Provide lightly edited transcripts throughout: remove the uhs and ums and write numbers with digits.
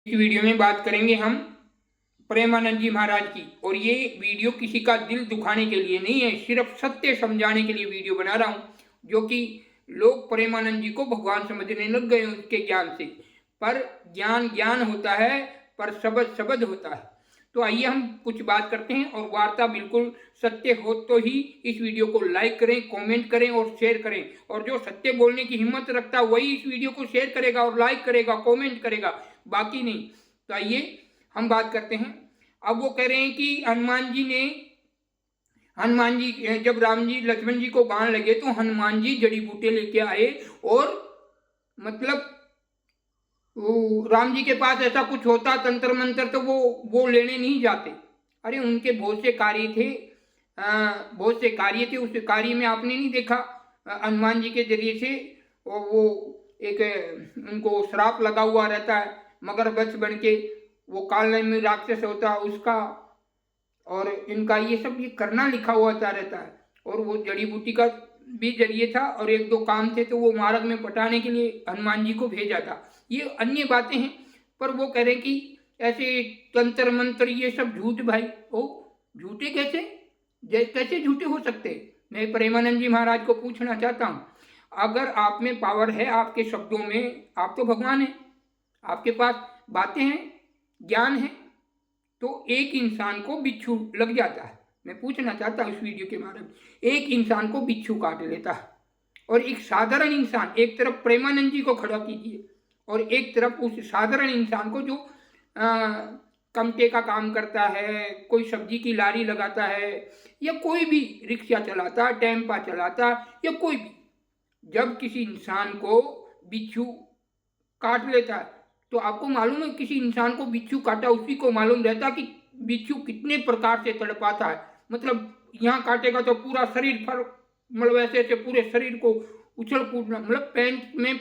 इस वीडियो में बात करेंगे हम प्रेमानंद जी महाराज की। और ये वीडियो किसी का दिल दुखाने के लिए नहीं है, सिर्फ सत्य समझाने के लिए वीडियो बना रहा हूँ। जो कि लोग प्रेमानंद जी को भगवान समझने लग गए उनके ज्ञान से। पर ज्ञान ज्ञान होता है, पर शब्द शब्द होता है। तो आइए हम कुछ बात करते हैं, और वार्ता बिल्कुल सत्य हो तो ही इस वीडियो को लाइक करें, कमेंट करें और शेयर करें। और जो सत्य बोलने की हिम्मत रखता है वही इस वीडियो को शेयर करेगा और लाइक करेगा, कमेंट करेगा, बाकी नहीं। तो आइए हम बात करते हैं। अब वो कह रहे हैं कि हनुमान जी जब राम जी लक्ष्मण जी को बाण लगे तो हनुमान जी जड़ी बूटी लेके आए। और मतलब राम जी के पास ऐसा कुछ होता तंत्र मंत्र तो वो लेने नहीं जाते। अरे उनके बहुत से कार्य थे, बहुत से कार्य थे। उस कार्य में आपने नहीं देखा हनुमान जी के जरिए से वो एक उनको श्राप लगा हुआ रहता है, मगरमच्छ बन के वो काल में राक्षस होता है उसका। और इनका ये सब ये करना लिखा हुआ रहता है। और वो जड़ी बूटी का भी जरिए था, और एक दो काम थे तो वो मार्ग में पटाने के लिए हनुमान जी को भेजा था। ये अन्य बातें हैं। पर वो कह रहे कि ऐसे तंत्र मंत्र ये सब झूठ। भाई ओ झूठे कैसे, कैसे झूठे हो सकते? मैं प्रेमानंद जी महाराज को पूछना चाहता हूँ, अगर आप में पावर है, आपके शब्दों में, आप तो भगवान हैं, आपके पास बातें हैं, ज्ञान है, तो एक इंसान को बिच्छू लग जाता है। मैं पूछना चाहता हूँ इस वीडियो के माध्यम से, एक इंसान को बिच्छू काट लेता है, और एक साधारण इंसान, एक तरफ प्रेमानंद जी को खड़ा कीजिए और एक तरफ उस साधारण इंसान को जो कमटे का काम करता है, कोई सब्जी की लारी लगाता है, या कोई भी रिक्शा चलाता, टेम्पा चलाता, या कोई भी, जब किसी इंसान को बिच्छू काट लेता है तो आपको मालूम है, किसी इंसान को बिच्छू काटा उसी को मालूम रहता कि बिच्छू कितने प्रकार से तड़पाता है। मतलब यहाँ काटेगा तो पूरा शरीर पर, मतलब ऐसे ऐसे पूरे शरीर को उछल कूदना, मतलब पैंट में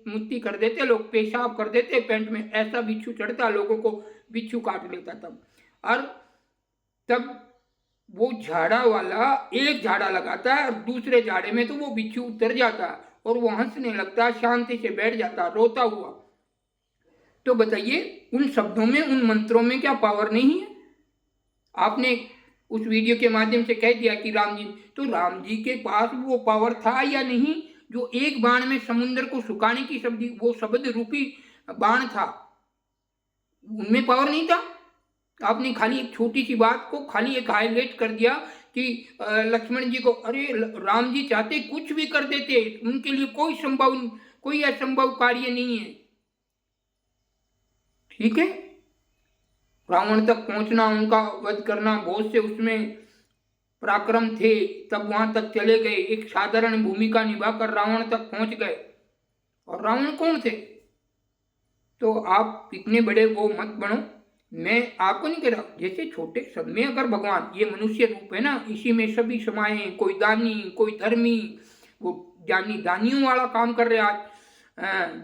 मुट्ठी कर देते लोग, पेशाब कर देते पैंट में, ऐसा बिच्छू चढ़ता लोगों को, बिच्छू काट लेता तब। और तब वो झाड़ा वाला एक झाड़ा लगाता है और दूसरे झाड़े में तो वो बिच्छू उतर जाता है और वो हंसने लगता है, शांति से बैठ जाता है रोता हुआ। तो बताइए, उन शब्दों में, उन मंत्रों में क्या पावर नहीं है? आपने उस वीडियो के माध्यम से कह दिया कि राम जी, तो राम जी के पास वो पावर था या नहीं, जो एक बाण में समुद्र को सुखाने की शब्द, वो शब्द रूपी बाण था, उनमें पावर नहीं था? आपने खाली एक छोटी सी बात को खाली एक हाईलाइट कर दिया कि लक्ष्मण जी को, अरे राम जी चाहते कुछ भी कर देते, उनके लिए कोई असंभव कार्य नहीं है। ठीक है, रावण तक पहुंचना, उनका वध करना, बहुत से उसमें पराक्रम थे, तब वहां तक चले गए, एक साधारण भूमिका निभाकर रावण तक पहुंच गए। और रावण कौन थे? तो आप इतने बड़े वो मत बनो। मैं आपको नहीं कह रहा, जैसे छोटे सब में अगर भगवान, ये मनुष्य रूप है ना, इसी में सभी समाये हैं, कोई दानी, कोई धर्मी, वो ज्ञानी दानियों वाला काम कर रहे हैं आज,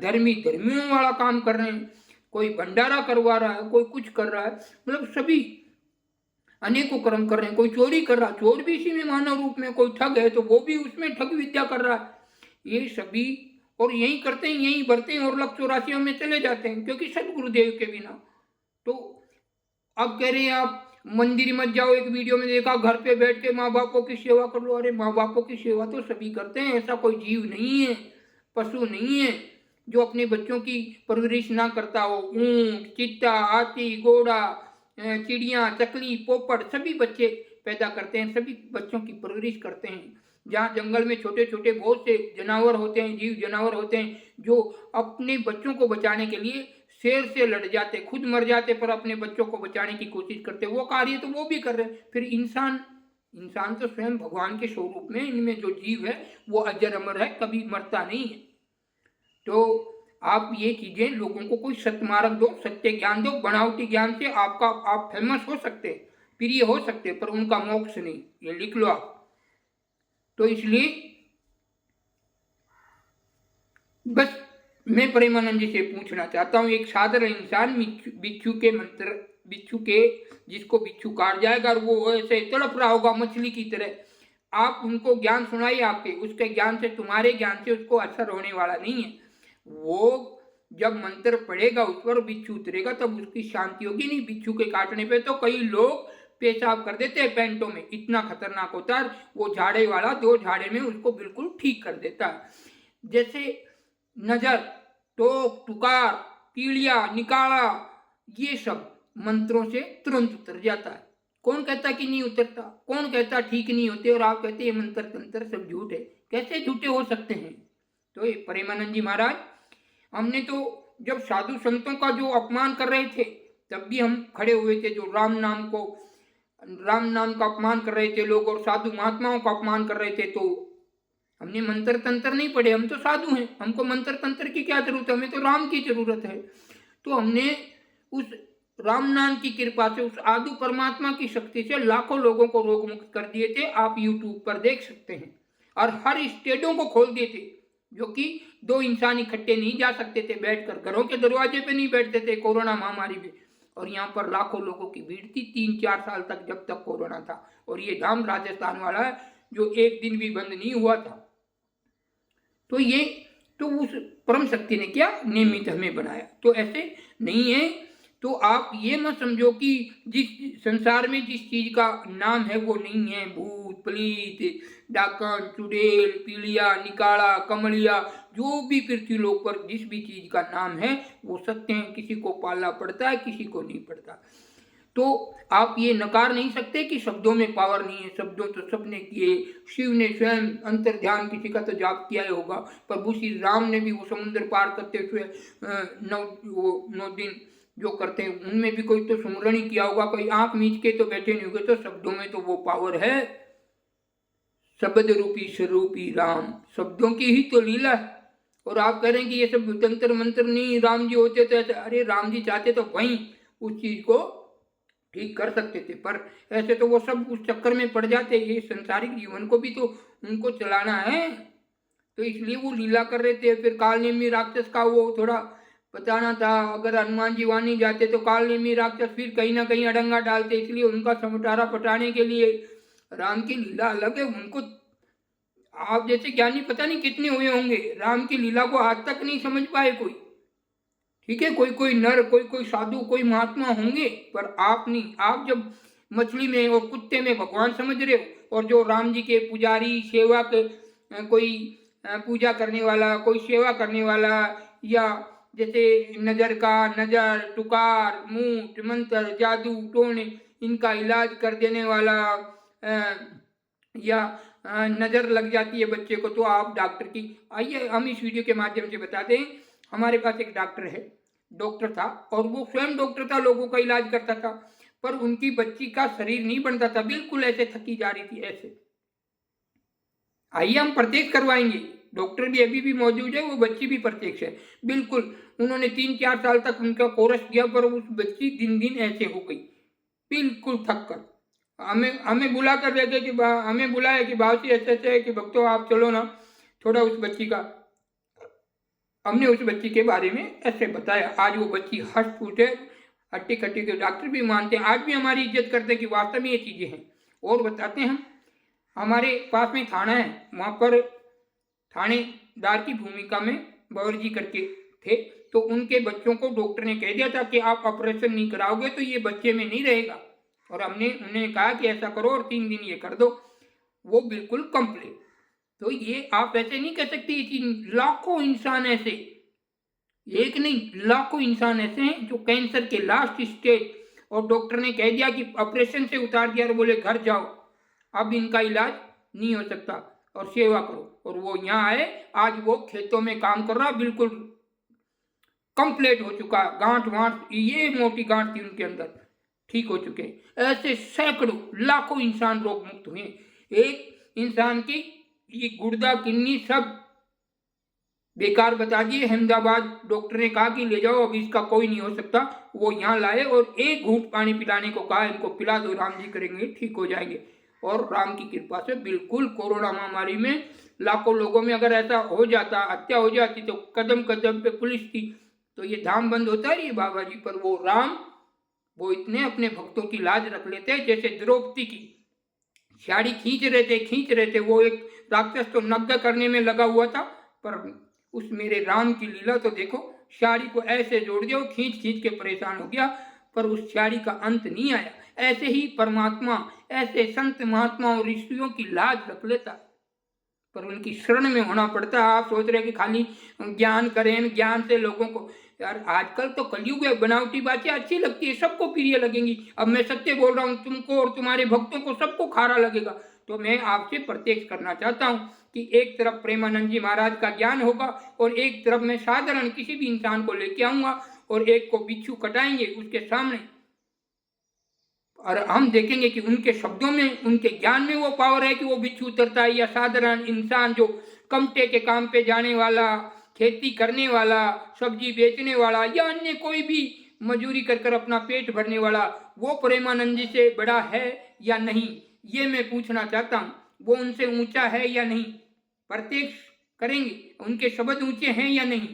धर्मी धर्मियों वाला काम कर रहे हैं, कोई भंडारा करवा रहा है, कोई कुछ कर रहा है, मतलब सभी अनेकों कर्म कर रहे हैं। कोई चोरी कर रहा है, चोर भी इसी में मानव रूप में, कोई ठग है तो वो भी उसमें ठग विद्या कर रहा है। ये सभी और यही करते हैं, यही बढ़ते हैं और लक्ष्य राशियों में चले जाते हैं, क्योंकि सदगुरुदेव के बिना। तो अब कह रहे हैं आप मंदिर मत जाओ, एक वीडियो में देखा घर पे बैठ के माँ बापों की सेवा कर लो। अरे माँ बापों की सेवा तो सभी करते हैं, ऐसा कोई जीव नहीं है, पशु नहीं है जो अपने बच्चों की परवरिश ना करता हो। ऊंट, चिट्टा, हाथी, घोड़ा, चिड़िया, चकली, पोपट, सभी बच्चे पैदा करते हैं, सभी बच्चों की परवरिश करते हैं। जहाँ जंगल में छोटे छोटे बहुत से जानवर होते हैं, जीव जानवर होते हैं, जो अपने बच्चों को बचाने के लिए शेर से लड़ जाते, खुद मर जाते पर अपने बच्चों को बचाने की कोशिश करते। वो कार्य तो वो भी कर रहे हैं। फिर इंसान तो स्वयं भगवान के स्वरूप में, इनमें जो जीव है वो अजर अमर है, कभी मरता नहीं है। तो आप ये चीजें लोगों को कोई सत्मार्ग दो, सत्य ज्ञान दो। बनावटी ज्ञान से आप फेमस हो सकते, प्रिय हो सकते, पर उनका मोक्ष नहीं, ये लिख लो आप। तो इसलिए बस मैं प्रेमानंद जी से पूछना चाहता हूँ, एक साधारण इंसान बिच्छू के जिसको बिच्छू काट जाएगा और वो ऐसे तड़प रहा होगा मछली की तरह, आप उनको ज्ञान सुनाइए, आपके उसके ज्ञान से, तुम्हारे ज्ञान से उसको असर होने वाला नहीं है। वो जब मंत्र पड़ेगा उस पर बिच्छू उतरेगा तब उसकी शांति होगी। नहीं बिच्छू के काटने पे तो कई लोग पेशाब कर देते हैं पैंटों में, इतना खतरनाक होता है वो। झाड़े वाला 2 झाड़े में उसको बिल्कुल ठीक कर देता है। जैसे नजर, टोक, टुकार, पीड़िया, निकाला, ये सब मंत्रों से तुरंत उतर जाता है। कौन कहता कि नहीं उतरता? कौन कहता ठीक नहीं होते? और आप कहते ये मंत्र तंत्र सब झूठ है। कैसे झूठे हो सकते हैं? तो ये प्रेमानंद जी महाराज, हमने तो जब साधु संतों का जो अपमान कर रहे थे तब भी हम खड़े हुए थे। जो राम नाम का अपमान कर रहे थे लोग और साधु महात्माओं का अपमान कर रहे थे, तो हमने मंत्र तंत्र नहीं पढ़े। हम तो साधु हैं, हमको मंत्र तंत्र की क्या जरूरत है? हमें तो राम की जरूरत है। तो हमने उस राम नाम की कृपा से, उस आदि परमात्मा की शक्ति से लाखों लोगों को रोग मुक्त कर दिए थे। आप यूट्यूब पर देख सकते हैं। और हर स्टेटों को खोल दिए थे, जो कि 2 इंसान इकट्ठे नहीं जा सकते थे बैठकर, घरों के दरवाजे पे नहीं बैठते थे कोरोना महामारी में। और यहाँ पर लाखों लोगों की भीड़ थी 3-4 साल तक, जब तक कोरोना था। और ये धाम राजस्थान वाला है जो एक दिन भी बंद नहीं हुआ था। तो ये तो उस परम शक्ति ने क्या नियमित हमें बनाया। तो ऐसे नहीं है। तो आप ये मत समझो कि जिस संसार में जिस चीज का नाम है वो नहीं है। भूत, प्लीत, डाकन, चुड़ैल, पीलिया, निकाला, कमलिया, जो भी पृथ्वी लोक पर जिस भी चीज का नाम है वो सत्य है। किसी को पालना पड़ता है, किसी को नहीं पड़ता। तो आप ये नकार नहीं सकते कि शब्दों में पावर नहीं है। शब्दों तो सबने किए। शिव ने स्वयं अंतर ध्यान किसी का तो जाप किया ही होगा। प्रभु श्री राम ने भी वो समुद्र पार करते हुए 9 दिन जो करते हैं उनमें भी कोई तो सुमरण ही किया होगा। कोई आंख मीच के तो बैठे नहीं होंगे। तो शब्दों में तो वो पावर है। शब्द रूपी स्वरूपी राम, शब्दों की ही तो लीला है। और आप कह रहे हैं कि ये सब तंत्र मंत्र नहीं, राम जी होते तो ऐसे। अरे राम जी चाहते तो वहीं उस चीज को ठीक कर सकते थे, पर ऐसे तो वो सब उस चक्कर में पड़ जाते। ये संसारिक जीवन को भी तो उनको चलाना है, तो इसलिए वो लीला कर रहे थे। फिर कालनेमी राक्षस का वो थोड़ा बताना था। अगर हनुमान जी वहां नहीं जाते तो कालनेमी राक्षस फिर कहीं ना कहीं अड़ंगा डालते, इसलिए उनका समटारा पटाने के लिए राम की लीला अलग है। उनको आप जैसे ज्ञानी पता नहीं कितने हुए होंगे, राम की लीला को आज तक नहीं समझ पाए कोई। ठीक है, कोई कोई नर, कोई कोई साधु, कोई महात्मा होंगे, पर आप नहीं। आप जब मछली में और कुत्ते में भगवान समझ रहे हो, और जो राम जी के पुजारी, सेवक, कोई पूजा करने वाला, कोई सेवा करने वाला, या जैसे नजर का नजर, टुकार, मूठ, मंत्र, जादू टोने, इनका इलाज कर देने वाला, या नजर लग जाती है बच्चे को तो आप डॉक्टर की, आइए हम इस वीडियो के माध्यम से बता दें। हमारे पास एक डॉक्टर है, डॉक्टर था, और वो स्वयं डॉक्टर था, लोगों का इलाज करता था, पर उनकी बच्ची का शरीर नहीं बनता था, बिल्कुल ऐसे थकी जा रही थी ऐसे। आइए हम प्रत्यक्ष करवाएंगे, डॉक्टर भी अभी भी मौजूद है, वो बच्ची भी प्रत्यक्ष है बिल्कुल। उन्होंने 3-4 साल तक उनका कोर्स दिया, पर उस बच्ची दिन दिन ऐसे हो गई बिल्कुल थक कर। हमें बुला कर रह गए कि हमें बुलाया कि बाबूजी ऐसे ऐसे है कि भक्तों आप चलो ना थोड़ा उस बच्ची का। हमने उस बच्ची के बारे में ऐसे बताया। आज वो बच्ची हंस फूटे, हट्टी खट्टी के डॉक्टर भी मानते हैं, आज भी हमारी इज्जत करते हैं कि वास्तव में ये चीज़ें हैं। और बताते हैं हम, हमारे पास में थाना है, वहाँ पर थानेदार की भूमिका में बवर जी करके थे, तो उनके बच्चों को डॉक्टर ने कह दिया था कि आप ऑपरेशन नहीं कराओगे तो ये बच्चे में नहीं रहेगा। और हमने उन्हें कहा कि ऐसा करो और 3 दिन ये कर दो, वो बिल्कुल कंप्लीट। तो ये आप ऐसे नहीं कह सकते। ये चीज लाखों इंसान ऐसे, एक नहीं लाखों इंसान ऐसे हैं जो कैंसर के लास्ट स्टेज, और डॉक्टर ने कह दिया कि ऑपरेशन से उतार दिया और बोले घर जाओ, अब इनका इलाज नहीं हो सकता और सेवा करो। और वो यहाँ आए, आज वो खेतों में काम कर रहा, बिल्कुल कंप्लीट हो चुका। गांठ वांठ, ये मोटी गांठ थी उनके अंदर, ठीक हो चुके। ऐसे सैकड़ों लाखों इंसान रोग मुक्त हुए। एक इंसान की ये गुर्दा, किडनी सब बेकार बता दिए। अहमदाबाद डॉक्टर ने कहा कि ले जाओ, अब इसका कोई नहीं हो सकता। वो यहाँ लाए और एक घूंट पानी पिलाने को कहा, इनको पिला दो, राम जी करेंगे ठीक हो जाएंगे। और राम की कृपा से बिल्कुल कोरोना महामारी में लाखों लोगों में अगर ऐसा हो जाता, हत्या हो जाती, तो कदम कदम पे पुलिस थी, तो ये धाम बंद होता है ये बाबा जी। पर वो राम, वो इतने अपने भक्तों की लाज रख लेते हैं। जैसे द्रौपदी की साड़ी खींच रहे थे, वो एक राक्षस तो नग्न करने में लगा हुआ था, पर उस मेरे राम की लीला तो देखो, साड़ी को ऐसे जोड़ दिया, वो खींच खींच के परेशान हो गया, पर उस साड़ी का अंत नहीं आया। ऐसे ही परमात्मा ऐसे संत महात्मा और ऋषियों की लाज रख लेता, पर उनकी शरण में होना पड़ता है। आप सोच रहे हैं कि खाली ज्ञान करें, ज्ञान से लोगों को, यार आजकल तो कलयुग है, बनावटी बातें अच्छी लगती है, सबको प्रिय लगेंगी। अब मैं सत्य बोल रहा हूँ, तुमको और तुम्हारे भक्तों को सबको खारा लगेगा। तो मैं आपसे प्रत्यक्ष करना चाहता हूँ कि एक तरफ प्रेमानंद जी महाराज का ज्ञान होगा और एक तरफ मैं साधारण किसी भी इंसान को लेके आऊंगा और एक को बिच्छू कटाएंगे उसके सामने, और हम देखेंगे कि उनके शब्दों में, उनके ज्ञान में वो पावर है कि वो बिच्छू उतरता है, या साधारण इंसान जो कमटे के काम पे जाने वाला, खेती करने वाला, सब्जी बेचने वाला, या अन्य कोई भी मजूरी कर कर अपना पेट भरने वाला, वो प्रेमानंद जी से बड़ा है या नहीं, ये मैं पूछना चाहता हूँ। वो उनसे ऊंचा है या नहीं, प्रत्यक्ष करेंगे, उनके शब्द ऊंचे हैं या नहीं।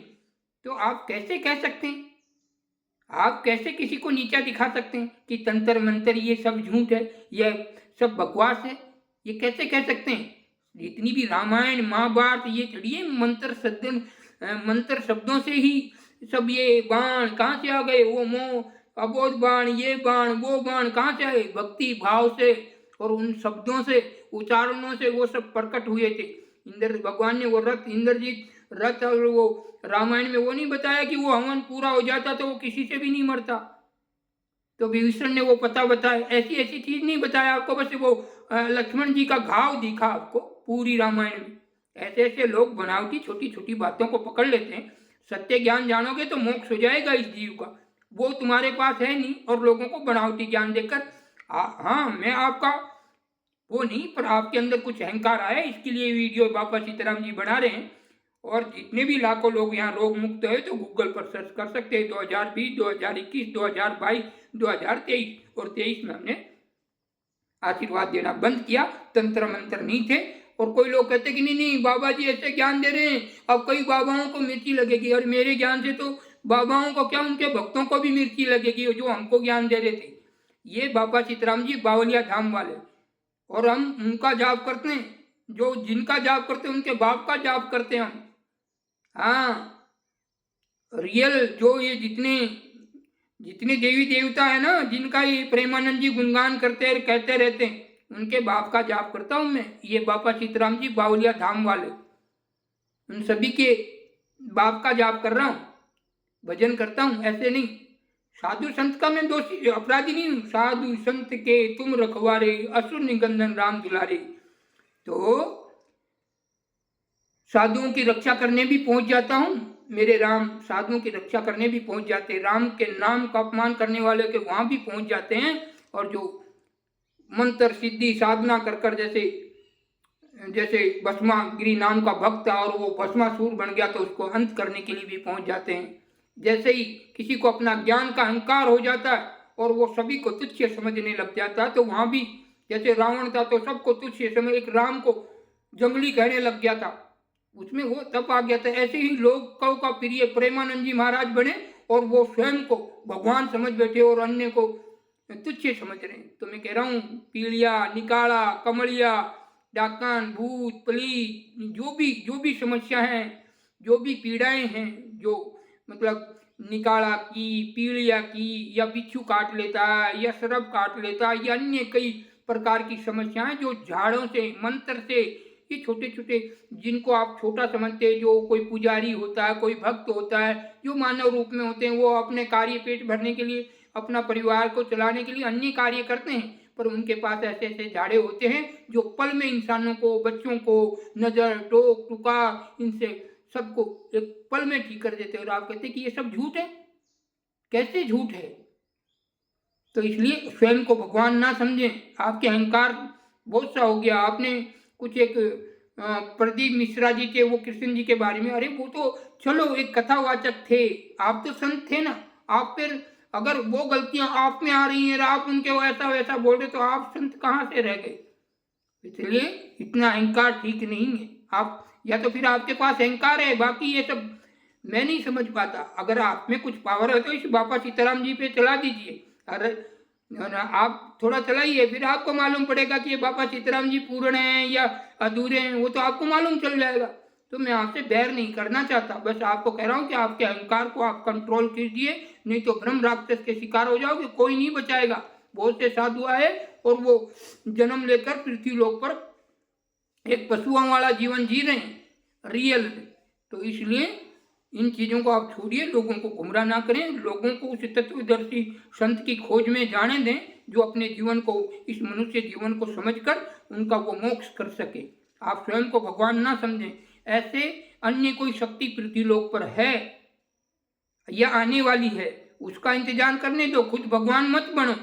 तो आप कैसे कह सकते हैं, आप कैसे किसी को नीचा दिखा सकते हैं कि तंत्र मंत्र ये सब झूठ है, ये सब बकवास है, ये कैसे कह सकते हैं। जितनी भी रामायण महाभारत ये चढ़िए मंत्र शब्दों से ही सब, ये बाण कहाँ से आ गए, वो मोह अबोध बाण, ये बाण वो बाण कहाँ से आए, भक्ति भाव से और उन शब्दों से, उच्चारणों से वो सब प्रकट हुए थे। इंद्र भगवान ने वो रथ, इंद्रजीत रथ, और वो रामायण में वो नहीं बताया कि वो हवन पूरा हो जाता तो वो किसी से भी नहीं मरता, तो विभीषण ने वो पता बताया, ऐसी ऐसी चीज नहीं बताया आपको, बस वो लक्ष्मण जी का घाव दिखा आपको पूरी रामायण में। ऐसे ऐसे लोग बनावटी छोटी छोटी बातों को पकड़ लेते हैं। सत्य ज्ञान जानोगे तो मोक्ष हो जाएगा इस जीव का, वो तुम्हारे पास है नहीं, और लोगों को बनावटी ज्ञान देकर, हाँ मैं आपका वो नहीं, पर आपके अंदर कुछ अहंकार आया, इसके लिए वीडियो बाबा सीताराम जी बना रहे हैं। और जितने भी लाखों लोग यहाँ रोग मुक्त है तो गूगल पर सर्च कर सकते हैं, 2020, 2021, 2022, 2023 और 23 में हमने आशीर्वाद देना बंद किया, तंत्र मंत्र नहीं थे। और कोई लोग कहते कि नहीं नहीं बाबा जी ऐसे ज्ञान दे रहे हैं, अब कई बाबाओं को मिर्ची लगेगी, और मेरे ज्ञान से तो बाबाओं को क्या, उनके भक्तों को भी मिर्ची लगेगी जो हमको ज्ञान दे रहे थे। ये बाबा सीताराम जी बावलिया धाम वाले, और हम उनका जाप करते हैं, जो जिनका जाप करते हैं उनके बाप का जाप करते हैं हम। हाँ, रियल जो ये जितने जितने देवी देवता है ना, जिनका ये प्रेमानंद जी गुणगान करते हैं, कहते रहते हैं, उनके बाप का जाप करता हूँ मैं। ये बाबा सीताराम जी बावलिया धाम वाले, उन सभी के बाप का जाप कर रहा हूँ, भजन करता हूँ, ऐसे नहीं। साधु संत का मैं दोषी अपराधी नहीं हूँ। साधु संत के तुम रखवारे, असुर निगंधन राम दुलारे। तो साधुओं की रक्षा करने भी पहुंच जाता हूँ, मेरे राम साधुओं की रक्षा करने भी पहुंच जाते हैं, राम के नाम का अपमान करने वाले के वहां भी पहुंच जाते हैं। और जो मंत्र सिद्धि साधना कर कर, जैसे भस्मागिरी नाम का भक्त था और वो भस्मासुर बन गया, तो उसको अंत करने के लिए भी पहुंच जाते हैं। जैसे ही किसी को अपना ज्ञान का अहंकार हो जाता है और वो सभी को तुच्छ समझने लग जाता है, तो वहां भी जैसे रावण था तो सबको तुच्छ समझ, एक राम को जंगली कहने लग गया था, उसमें वो तप आ गया था। ऐसे ही लोगों का प्रिय प्रेमानंद जी महाराज बने और वो स्वयं को भगवान समझ बैठे और अन्य को तुच्छ समझ रहे हैं। तो मैं कह रहा हूँ, पीलिया, निकाला, कमलिया, डाकन, भूत, प्लीत, जो भी समस्या है, जो भी पीड़ाएं हैं, जो मतलब निकाला की, पीलिया की, या बिच्छू काट लेता है, या सरब काट लेता है, या अन्य कई प्रकार की समस्याएं जो झाड़ों से, मंत्र से, ये छोटे छोटे जिनको आप छोटा समझते हैं, जो कोई पुजारी होता है, कोई भक्त होता है, जो मानव रूप में होते हैं, वो अपने कार्य पेट भरने के लिए, अपना परिवार को चलाने के लिए अन्य कार्य करते हैं, पर उनके पास ऐसे ऐसे झाड़े होते हैं जो पल में इंसानों को, बच्चों को, नजर, टोक, टुकार, इनसे सबको एक पल में ठीक कर देते हैं। और आप कहते हैं कि ये सब झूठ है, कैसे झूठ है। तो इसलिए स्वयं को भगवान ना समझें, आपके अहंकार बहुत सा हो गया। आपने कुछ एक प्रदीप मिश्रा जी के, वो कृष्ण जी के बारे में, अरे वो तो चलो एक कथावाचक थे, आप तो संत थे ना, आप फिर अगर वो गलतियां आप में आ रही हैं, आप उनके ऐसा वैसा बोल रहे, तो आप संत कहाँ से रह गए। इसलिए इतना अहंकार ठीक नहीं है। आप या तो फिर आपके पास अहंकार है, बाकी ये सब मैं नहीं समझ पाता। अगर आप में कुछ पावर है तो इस बाबा सीताराम जी पे चला दीजिए, अरे आप थोड़ा चलाइए, फिर आपको मालूम पड़ेगा कि ये बाबा सीताराम जी पूर्ण हैं या अधूरे हैं, वो तो आपको मालूम चल जाएगा। तो मैं आपसे बैर नहीं करना चाहता, बस आपको कह रहा हूँ कि आपके अहंकार को आप कंट्रोल कीजिए, नहीं तो ब्रह्म राक्षस के शिकार हो जाओगे, कोई नहीं बचाएगा। बहुत से साधु आए और वो जन्म लेकर पृथ्वी लोक पर एक पशुओं वाला जीवन जी रहे हैं रियल में। तो इसलिए इन चीज़ों को आप छोड़िए, लोगों को गुमराह ना करें, लोगों को उस तत्वदर्शी संत की खोज में जाने दें जो अपने जीवन को, इस मनुष्य जीवन को समझकर उनका वो मोक्ष कर सके। आप स्वयं को भगवान ना समझें। ऐसे अन्य कोई शक्ति पृथ्वी लोक पर है या आने वाली है, उसका इंतजार करने दो, खुद भगवान मत बनो।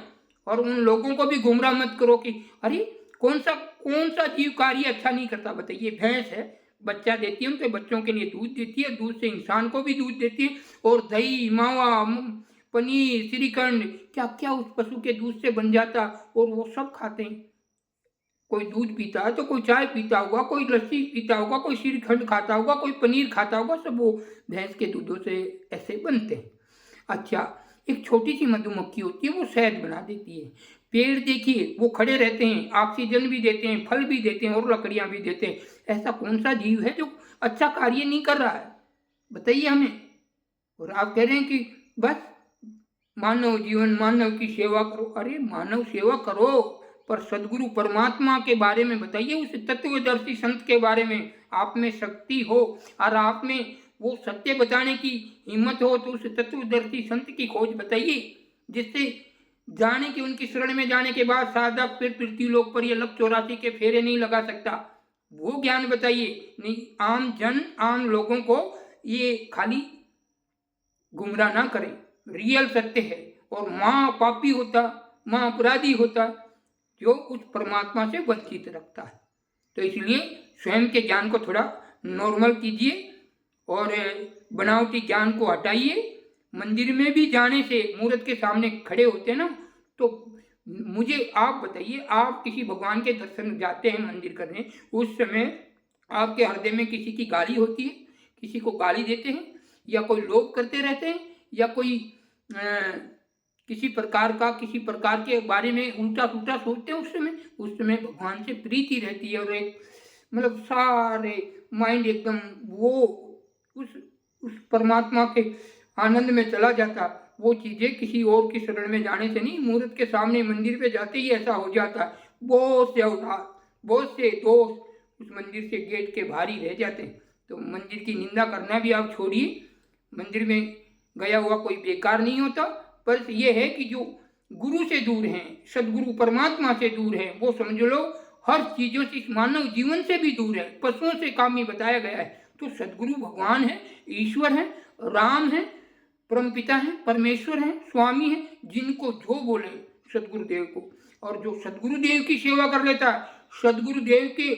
और उन लोगों को भी गुमराह मत करो कि अरे कौन सा जीव कार्य अच्छा नहीं करता। बताइए, भैंस है, बच्चा देती है, उनके बच्चों के लिए दूध देती है, दूध से इंसान को भी दूध देती है, और दही, मावा, पनीर, श्रीखंड, क्या क्या उस पशु के दूध से बन जाता, और वो सब खाते हैं। कोई दूध पीता है तो कोई चाय पीता होगा, कोई लस्सी पीता होगा, कोई श्रीखंड खाता होगा, कोई पनीर खाता होगा, सब वो भैंस के दूधों से ऐसे बनते हैं। अच्छा, एक छोटी सी मधुमक्खी होती है, वो शहद बना देती है। पेड़ देखिए, वो खड़े रहते हैं, ऑक्सीजन भी देते हैं, फल भी देते हैं और लकड़ियां भी देते हैं। ऐसा कौन सा जीव है जो अच्छा कार्य नहीं कर रहा है? बताइए हमें। और आप कह रहे हैं कि बस मानव जीवन, मानव की सेवा करो। अरे मानव सेवा करो, पर सदगुरु परमात्मा के बारे में बताइए, उस तत्वदर्शी संत के बारे में। आप में शक्ति हो और आप में वो सत्य बताने की हिम्मत हो तो उस तत्वदर्शी संत की खोज बताइए, जिससे जाने कि उनकी शरण में जाने के बाद साधक फिर पृथ्वी लोक पर ये लक 84 के फेरे नहीं लगा सकता। वो ज्ञान बताइए। नहीं, आम जन, आम लोगों को ये खाली गुमराह ना करें। रियल सत्य है। और माँ पापी होता, माँ अपराधी होता जो उस परमात्मा से वंचित रखता है। तो इसलिए स्वयं के ज्ञान को थोड़ा नॉर्मल कीजिए और बनावटी ज्ञान को हटाइए। मंदिर में भी जाने से, मूर्त के सामने खड़े होते हैं ना, तो मुझे आप बताइए, आप किसी भगवान के दर्शन जाते हैं मंदिर करने, उस समय आपके हृदय में किसी की गाली होती है? किसी को गाली देते हैं या कोई लोभ करते रहते हैं या कोई किसी प्रकार के बारे में उल्टा पुल्टा सोचते हैं? उस समय भगवान से प्रीति रहती है और एक मतलब सारे माइंड एकदम वो उस परमात्मा के आनंद में चला जाता। वो चीज़ें किसी और की शरण में जाने से नहीं, मूर्त के सामने मंदिर पे जाते ही ऐसा हो जाता है। बहुत से अवतार, बहुत से दोस्त उस मंदिर से गेट के बाहर ही रह जाते हैं। तो मंदिर की निंदा करना भी आप छोड़िए। मंदिर में गया हुआ कोई बेकार नहीं होता, पर यह है कि जो गुरु से दूर हैं, सदगुरु परमात्मा से दूर है, वो समझ लो हर चीज़ों से, इस मानव जीवन से भी दूर है, पशुओं से कामी बताया गया है। तो सदगुरु भगवान है, ईश्वर है, राम है, परमपिता है, परमेश्वर है, स्वामी है, जिनको जो बोले सदगुरुदेव को। और जो सदगुरुदेव की सेवा कर लेता है, सदगुरुदेव के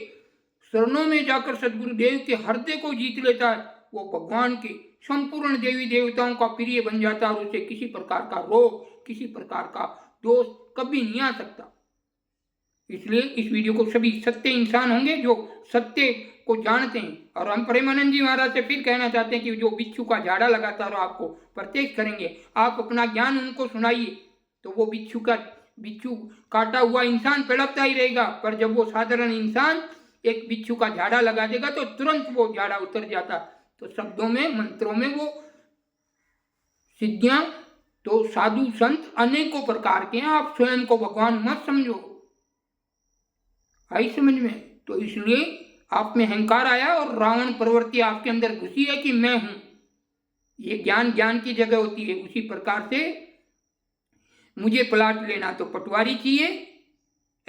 शरणों में जाकर सदगुरुदेव के हृदय को जीत लेता है, वो भगवान के संपूर्ण देवी देवताओं का प्रिय बन जाता है और उसे किसी प्रकार का रोग, किसी प्रकार का दोष कभी नहीं आ सकता। इसलिए इस वीडियो को सभी सत्य इंसान होंगे जो सत्य को जानते हैं। और हम प्रेमानंद जी महाराज से फिर कहना चाहते हैं कि जो बिच्छू का झाड़ा लगाता है आपको प्रत्यक्ष करेंगे, आप अपना ज्ञान उनको सुनाइए तो वो बिच्छू काटा हुआ इंसान तड़पता ही रहेगा। पर जब वो साधारण इंसान एक बिच्छू का झाड़ा लगा देगा तो तुरंत वो झाड़ा उतर जाता। तो शब्दों में, मंत्रों में वो सिद्धियां, तो साधु संत अनेकों प्रकार के हैं। आप स्वयं को भगवान मत समझो, आई समझ में? तो इसलिए आप में अहंकार आया और रावण प्रवृत्ति आपके अंदर घुसी है कि मैं हूं। ये ज्ञान की जगह होती है। उसी प्रकार से मुझे प्लाट लेना तो पटवारी चाहिए,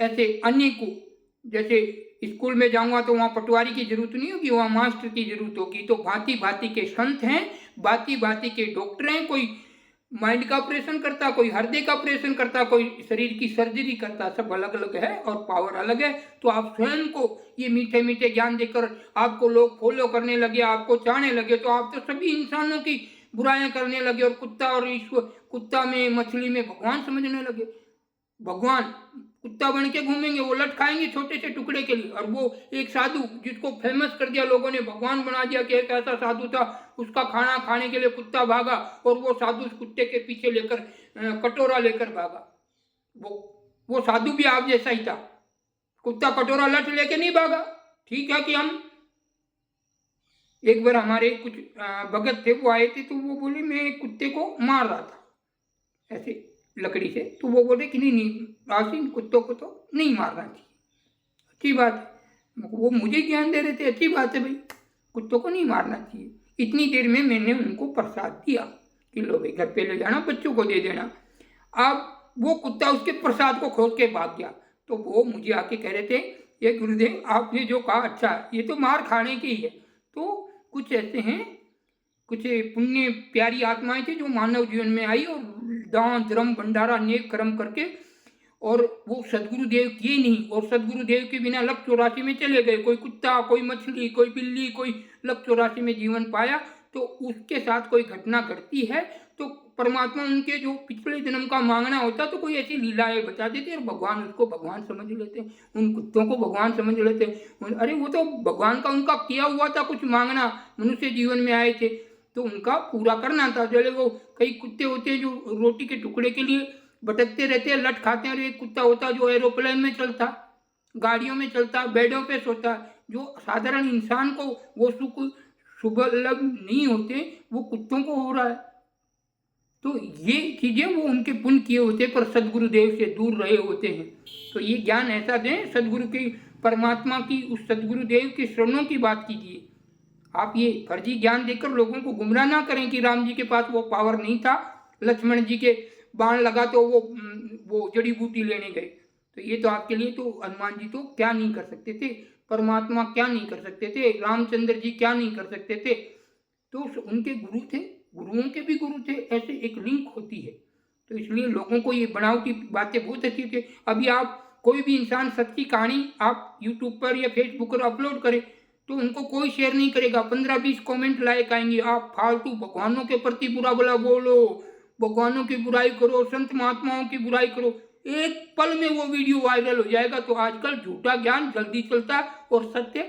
ऐसे अन्य को, जैसे स्कूल में जाऊंगा तो वहाँ पटवारी की जरूरत नहीं होगी, वहाँ मास्टर की जरूरत होगी। तो भांति भांति के संत हैं, भांति भांति के डॉक्टर हैं। कोई माइंड का ऑपरेशन करता, कोई हृदय का ऑपरेशन करता, कोई शरीर की सर्जरी करता, सब अलग अलग है और पावर अलग है। तो आप स्वयं को ये मीठे मीठे ज्ञान देकर आपको लोग फॉलो करने लगे, आपको चाहने लगे, तो आप तो सभी इंसानों की बुराइयां करने लगे और कुत्ता में, मछली में भगवान समझने लगे। भगवान कुत्ता बन के घूमेंगे, वो लट खाएंगे छोटे से टुकड़े के लिए। और वो एक साधु जिसको फेमस कर दिया लोगों ने, भगवान बना दिया कि एक ऐसा साधु था, उसका खाना खाने के लिए कुत्ता भागा और वो साधु उस कुत्ते के पीछे लेकर कटोरा लेकर भागा। वो साधु भी आप जैसा ही था, कुत्ता कटोरा लट लेके नहीं भागा। ठीक है कि हम एक बार हमारे कुछ भगत थे, वो आए थे, तो वो बोले मैं एक कुत्ते को मार रहा था ऐसे लकड़ी से। तो वो बोले कि नहीं आसिम, कुत्तों को तो नहीं मारना चाहिए, अच्छी बात है। वो मुझे ज्ञान दे रहे थे, अच्छी बात है भाई, कुत्तों को नहीं मारना चाहिए। इतनी देर में मैंने उनको प्रसाद दिया कि लो भाई घर पे ले जाना, बच्चों को दे देना। अब वो कुत्ता उसके प्रसाद को खोल के भाग गया। तो वो मुझे आके कह रहे थे, ये गुरुदेव आपने जो कहा अच्छा, ये तो मार खाने की ही है। तो कुछ ऐसे हैं, कुछ पुण्य प्यारी आत्माएं थी जो मानव जीवन में आई और दान धर्म भंडारा नेक कर्म करके, और वो सदगुरुदेव किए नहीं, और सदगुरुदेव के बिना लक 84 में चले गए। कोई कुत्ता, कोई मछली, कोई बिल्ली, कोई लक 84 में जीवन पाया। तो उसके साथ कोई घटना घटती है तो परमात्मा उनके जो पिछले जन्म का मांगना होता तो कोई ऐसी लीलाएं बता देते और भगवान उसको भगवान समझ लेते, उन कुत्तों को भगवान समझ लेते। अरे वो तो भगवान का उनका किया हुआ था कुछ मांगना, मनुष्य जीवन में आए थे तो उनका पूरा करना था। चले वो कई कुत्ते होते हैं जो रोटी के टुकड़े के लिए भटकते रहते हैं, लट खाते हैं। और एक कुत्ता होता जो एरोप्लेन में चलता, गाड़ियों में चलता, बेडों पे सोता, जो साधारण इंसान को वो सुख सुलभ नहीं होते, वो कुत्तों को हो रहा है। तो ये चीज़ें वो उनके पुण्य किए होते पर सदगुरुदेव से दूर रहे होते हैं। तो ये ज्ञान ऐसा दें, सदगुरु की, परमात्मा की, उस सदगुरुदेव के शरणों की बात कीजिए। आप ये फर्जी ज्ञान देकर लोगों को गुमराह ना करें कि राम जी के पास वो पावर नहीं था, लक्ष्मण जी के बाण लगा तो वो जड़ी बूटी लेने गए। तो ये तो आपके लिए, तो हनुमान जी तो क्या नहीं कर सकते थे, परमात्मा क्या नहीं कर सकते थे, रामचंद्र जी क्या नहीं कर सकते थे। तो उनके गुरु थे, गुरुओं के भी गुरु थे, ऐसे एक लिंक होती है। तो इसलिए लोगों को ये बनावटी बातें बहुत अच्छी थी। अभी आप कोई भी इंसान सच्ची कहानी आप यूट्यूब पर या फेसबुक पर अपलोड करें तो उनको कोई शेयर नहीं करेगा, 15-20 कमेंट लाइक आएंगे, आप फालतू भगवानों के प्रति बुरा भला बोलो, भगवानों की बुराई करो, संत महात्माओं की बुराई करो, एक पल में वो वीडियो वायरल हो जाएगा। तो आजकल झूठा ज्ञान जल्दी चलता है और सत्य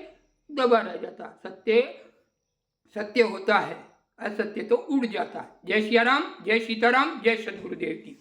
दबा रह जाता है। सत्य सत्य होता है, असत्य तो उड़ जाता है। जय सिया राम, जय सीताराम, जय सदगुरुदेव की।